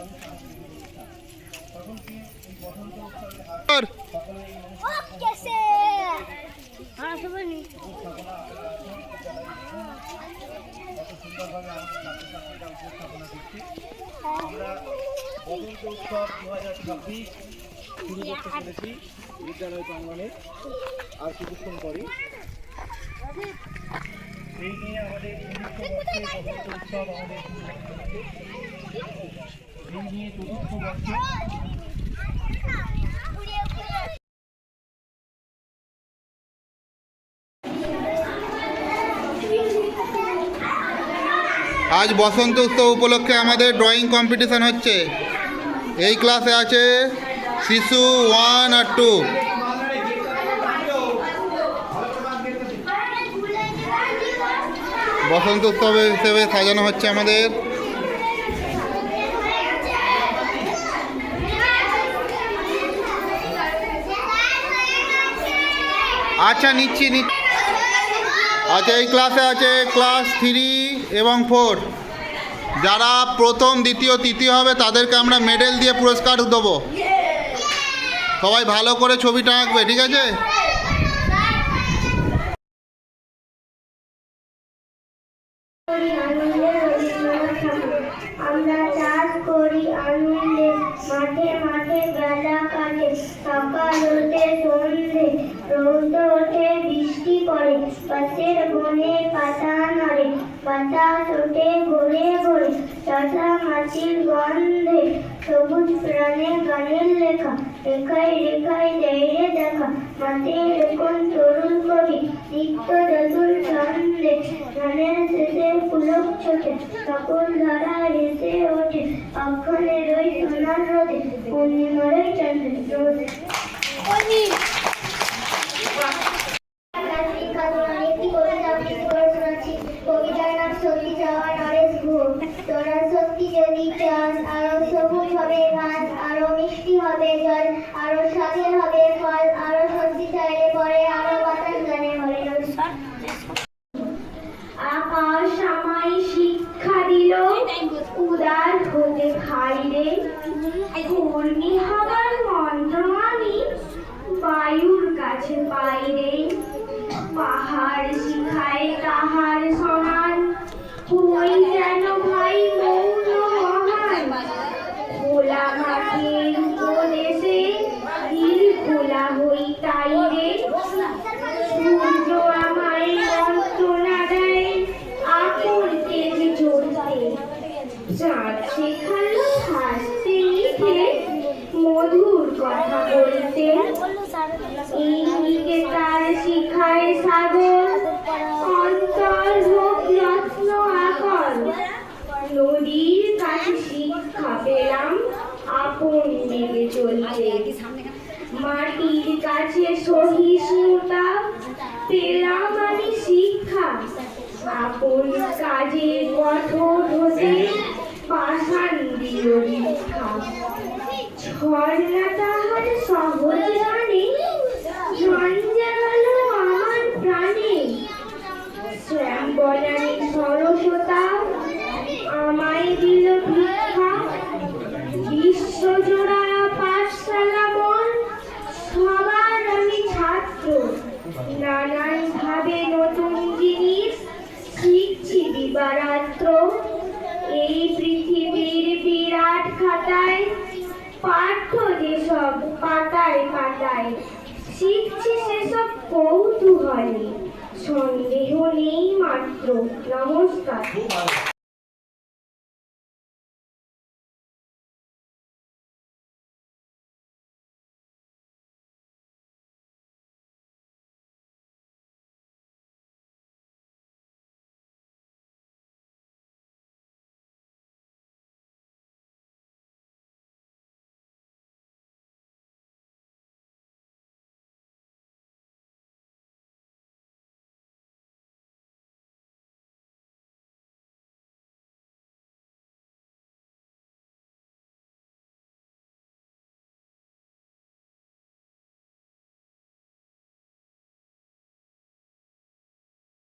আমরা বসন্ত উৎসব 2026 শুরু করতে চলেছি বিদ্যালয় প্রাঙ্গণে আর কিছুক্ষণ পরে। এই নিয়ে আমাদের বসন্ত উৎসব আমাদের এই নিয়ে চতুর্থ বর্ষে আজ বসন্ত উৎসব উপলক্ষে আমাদের ড্রয়িং কম্পিটিশন হচ্ছে। এই ক্লাসে আছে শিশু 1 আর 2। বসন্ত উৎসব হিসেবে সাজানো হচ্ছে আমাদের। আচ্ছা নিচ্ছি। আচ্ছা, এই ক্লাসে আছে ক্লাস 3 এবং 4। যারা প্রথম দ্বিতীয় তৃতীয় হবে তাদেরকে আমরা মেডেল দিয়ে পুরস্কার দেবো। সবাই ভালো করে ছবিটা আঁকবে, ঠিক আছে? আমরা চাষ করি আনন্দে, মাঠে মাঠে বেলা কাটে, সকাল হতে সন্ধে, রোদ ওঠে বৃষ্টি পড়ে, গাছের বনে পাতা নড়ে, বাতাস ওঠে ঘুরে ঘুরে, চষা মাটির গন্ধে, সবুজ প্রাণে গানের লেখা, রেখায় রেখায় দেয় দেখা, মাঠে এরকম তরুণ কবি, তিক্ত চতুর ছন্দে, গানের শেষে পুলক ছোটে, সকল ধারা হেসে ওঠে, অক্ষণের ওই সোনার রোদে, পূর্ণিমার ওই চন্দ্রের রোদে। কবিতার নাম সত্যি চাওয়া নরেশ গুহ। তোরা সত্যি যদি চাস, আরো সবুজ হবে ঘাস, আরো মিষ্টি হবে জল, আরো স্বাদের হবে ফল, আরো সত্যি চাইলে পরে, আরো বাতাস গানে হরে আকাশ আমায় শিক্ষা দিল, উদার হতে খাই রে, ঘূর্ণি হবার মন্ত্র আমি বায়ুর কাছে পাই রে, পাহাড় শিখায় তাহার সমান, হই যেন ভাই মৌন মহান, খোলা মাঠের উপদেশে দিল খোলা হই তাই রে, সূর্য আমায় মন্ত্রণা দেয় আকুল তেজে চলতে, চাঁদ শেখালো হাসতে লিখে মধুর কথা বলতে, ইঙ্গিতে তার শিখায় সাগর, অন্তর হোক যত্ন আকর, নদীর কাছে শিক্ষা পেলাম আপন দিকে চলতে, মাটির কাছে সহিষ্ণুতা পেলাম আমি শিক্ষা, আপন কাজে কঠোর হতে পাষাণ দিল দীক্ষা, ঝর্ণা তাহার সহজ জানে, ঝঞ্ঝা গেল আমার প্রাণে, শ্যাম বনানী সরসতা আমায় দিল ভিক্ষা, বিশ্বজোড়া পাঠশালা মন, সবার আমি ছাত্র, নানান ভাবে নতুন জিনিস শিখছি দিবারাত্র, এই পৃথিবীর বিরাট খাতায় পাঠ্য যেসব পাতায় পাতায়, শিখছি সেসব কৌতূহলে, সন্দেহ নেই মাত্র। নমস্কার।